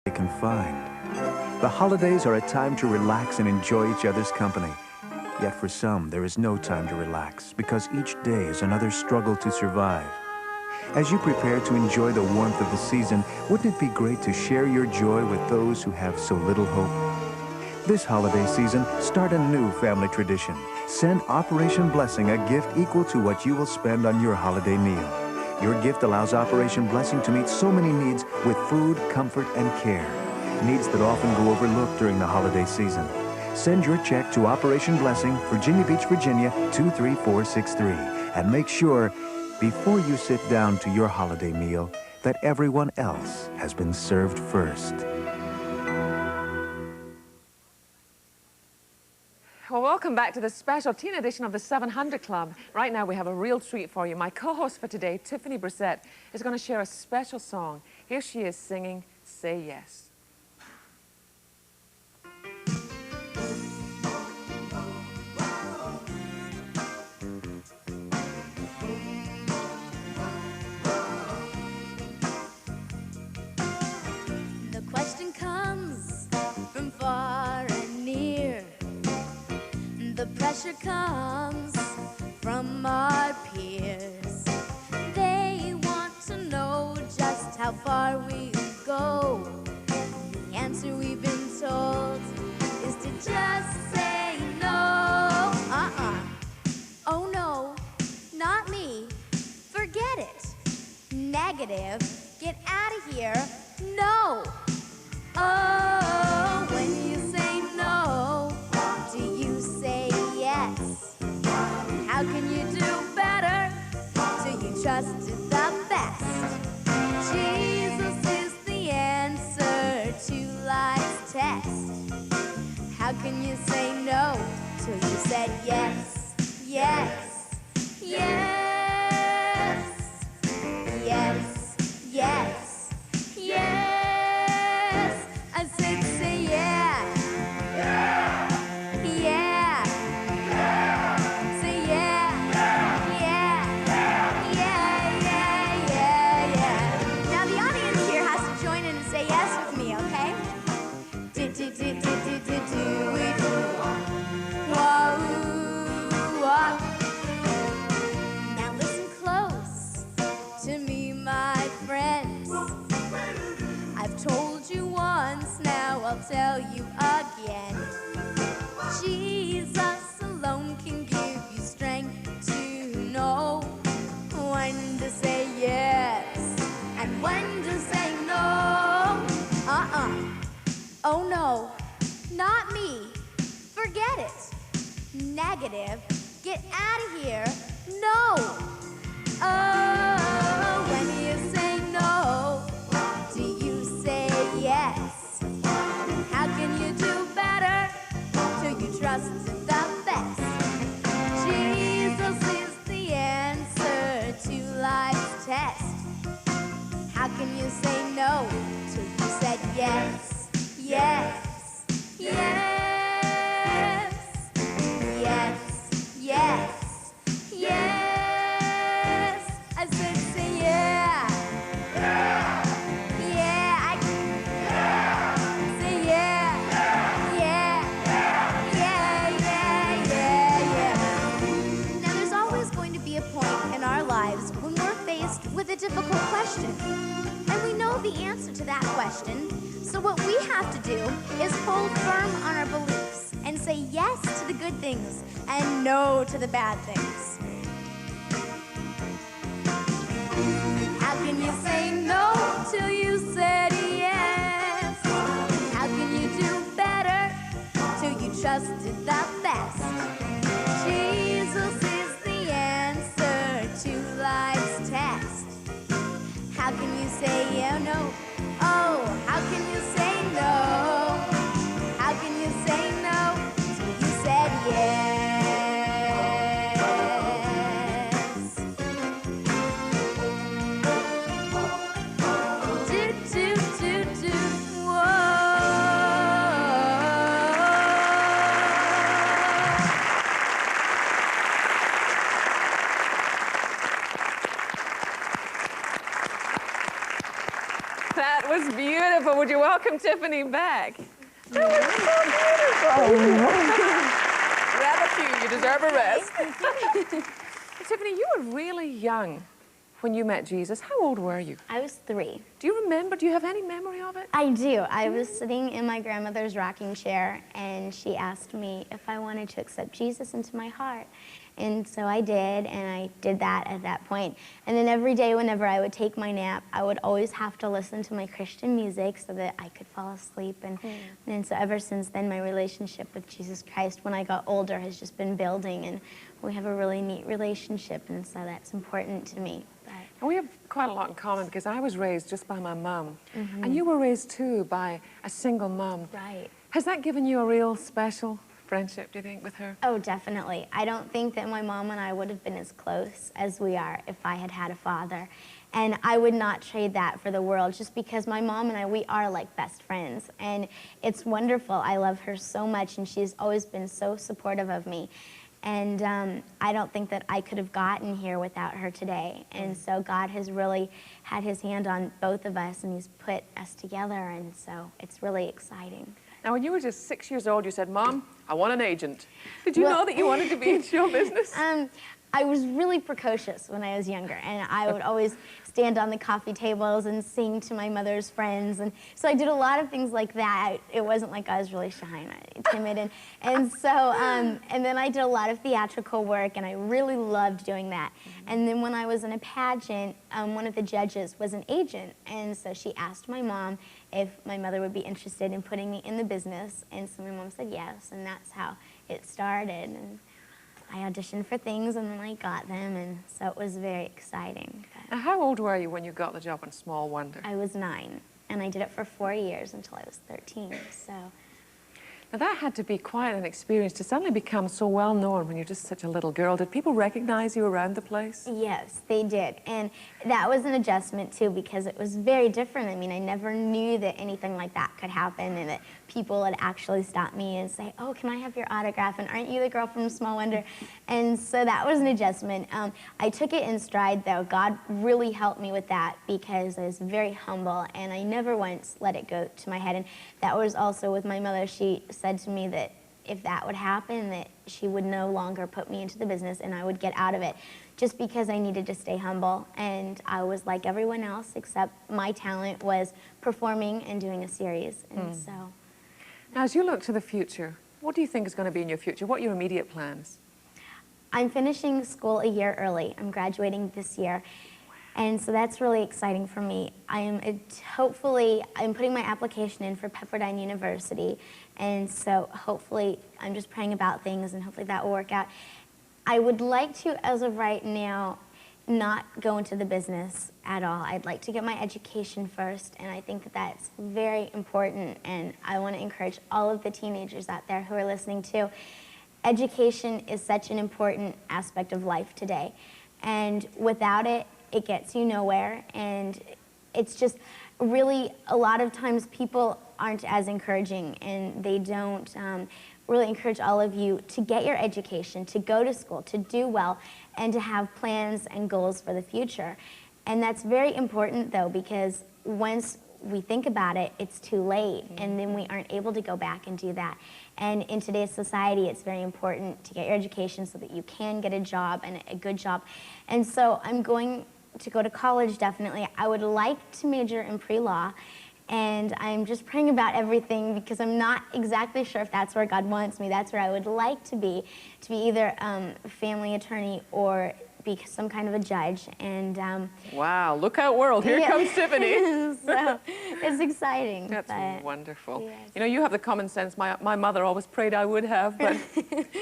they can find. The holidays are a time to relax and enjoy each other's company. Yet for some, there is no time to relax because each day is another struggle to survive. As you prepare to enjoy the warmth of the season, wouldn't it be great to share your joy with those who have so little hope? This holiday season, start a new family tradition. Send Operation Blessing a gift equal to what you will spend on your holiday meal. Your gift allows Operation Blessing to meet so many needs with food, comfort, and care. Needs that often go overlooked during the holiday season. Send your check to Operation Blessing, Virginia Beach, Virginia, 23463. And make sure, before you sit down to your holiday meal, that everyone else has been served first. Well, welcome back to the special teen edition of the 700 Club. Right now we have a real treat for you. My co-host for today, Tiffany Brissette, is going to share a special song. Here she is singing Say Yes. The question comes from far and near. The pressure comes from our peers. They want to know just how far we go. The answer we've been told is to just say no. Oh no, not me. Forget it. Negative. Get out of here. No. Oh, when you say no, do you say yes? How can you do better? Do you trust the best? Jesus is the answer to life's test. How can you say no till you said yes, yes, yes, yes, yes, yes? I said say yeah, yeah, yeah, say yeah, yeah, yeah, yeah, yeah, yeah. Now the audience here has to join in and say yes with me, okay? Do we do? Wah. Now listen close to me, my friends. I've told you once, now I'll tell you again. Jesus alone can give you strength to know when to say yes and when to say no. Oh no, not me. Forget it. Negative. Get out of here. No. Oh, when you say no, do you say yes? How can you do better? Do you trust the best? Jesus is the answer to life's test. How can you say no till you said yes, yes, yes, yes, yes, yes? I said say yeah, yeah, yeah, say yeah, yeah, yeah, yeah, yeah. Now there's always going to be a point in our lives when we're faced with a difficult question. And we know the answer to that question. So what we have to do is hold firm on our beliefs and say yes to the good things and no to the bad things. How can you say no till you said yes? How can you do better till you trusted the best? Jesus is the answer to life's test. How can you say yeah, no? Oh, how can you say no? How can you say no till you said yes? Do, do, do, do. Whoa. Would you welcome Tiffany back? That was so beautiful. Grab a few, you deserve a rest. Tiffany, you were really young when you met Jesus. How old were you? I was 3. Do you remember? Do you have any memory of it? I do. I was sitting in my grandmother's rocking chair, and she asked me if I wanted to accept Jesus into my heart. And so I did, and I did that at that point. And then every day whenever I would take my nap, I would always have to listen to my Christian music so that I could fall asleep. And so ever since then, my relationship with Jesus Christ, when I got older, has just been building, and we have a really neat relationship, and so that's important to me. And we have quite a lot in common because I was raised just by my mum, and you were raised too by a single mum. Right. Has that given you a real special friendship, do you think, with her? Oh, definitely. I don't think that my mom and I would have been as close as we are if I had had a father. And I would not trade that for the world, just because my mom and I, we are like best friends. And it's wonderful. I love her so much, and she's always been so supportive of me. And I don't think that I could have gotten here without her today. And so God has really had his hand on both of us, and he's put us together, and so it's really exciting. Now, when you were just 6 years old, you said, Mom, I want an agent. Did you know that you wanted to be in show business? I was really precocious when I was younger, and I would always stand on the coffee tables and sing to my mother's friends, and so I did a lot of things like that. It wasn't like I was really shy and timid, and so and then I did a lot of theatrical work, and I really loved doing that. And then when I was in a pageant, one of the judges was an agent, and so she asked my mom if my mother would be interested in putting me in the business, and so my mom said yes, and that's how it started. And I auditioned for things, and then I got them, and so it was very exciting. Now, how old were you when you got the job on Small Wonder? I was 9, and I did it for 4 years until I was 13, so. Now, that had to be quite an experience to suddenly become so well known when you're just such a little girl. Did people recognize you around the place? Yes, they did, and that was an adjustment too, because it was very different. I mean, I never knew that anything like that could happen, and that people would actually stop me and say, oh, can I have your autograph, and aren't you the girl from Small Wonder? And so that was an adjustment. I took it in stride, though. God really helped me with that, because I was very humble, and I never once let it go to my head. And that was also with my mother. She said to me that if that would happen, that she would no longer put me into the business, and I would get out of it, just because I needed to stay humble. And I was like everyone else, except my talent was performing and doing a series. And so. Now, as you look to the future, what do you think is going to be in your future? What are your immediate plans? I'm finishing school a year early. I'm graduating this year. And so that's really exciting for me. Hopefully, I'm putting my application in for Pepperdine University. And so hopefully, I'm just praying about things, and hopefully that will work out. I would like to, as of right now, not go into the business at all. I'd like to get my education first, and I think that that's very important, and I want to encourage all of the teenagers out there who are listening too. Education is such an important aspect of life today, and without it, it gets you nowhere, and it's just really, a lot of times people aren't as encouraging, and they don't really encourage all of you to get your education, to go to school, to do well, and to have plans and goals for the future. And that's very important, though, because once we think about it, it's too late, and then we aren't able to go back and do that. And in today's society, it's very important to get your education so that you can get a job, and a good job. And so I'm going to go to college, definitely. I would like to major in pre-law, and I'm just praying about everything, because I'm not exactly sure if that's where God wants me. That's where I would like to be either a family attorney or be some kind of a judge. And wow, look out world, here comes Tiffany. So it's exciting. That's wonderful. Yes. You know, you have the common sense my mother always prayed I would have, but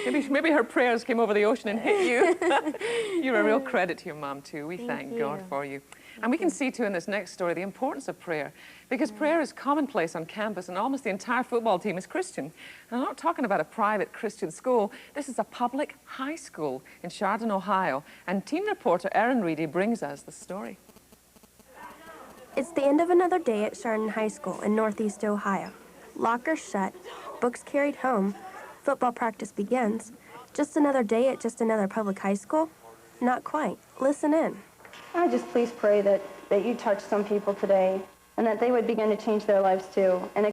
maybe her prayers came over the ocean and hit you. You're a real credit to your mom too. We thank God for you. And we can see too in this next story the importance of prayer, because prayer is commonplace on campus, and almost the entire football team is Christian. And I'm not talking about a private Christian school. This is a public high school in Chardon, Ohio. And team reporter Erin Reedy brings us the story. It's the end of another day at Chardon High School in Northeast Ohio. Lockers shut, books carried home, football practice begins. Just another day at just another public high school? Not quite. Listen in. I just please pray that you touch some people today. and that they would begin to change their lives too. And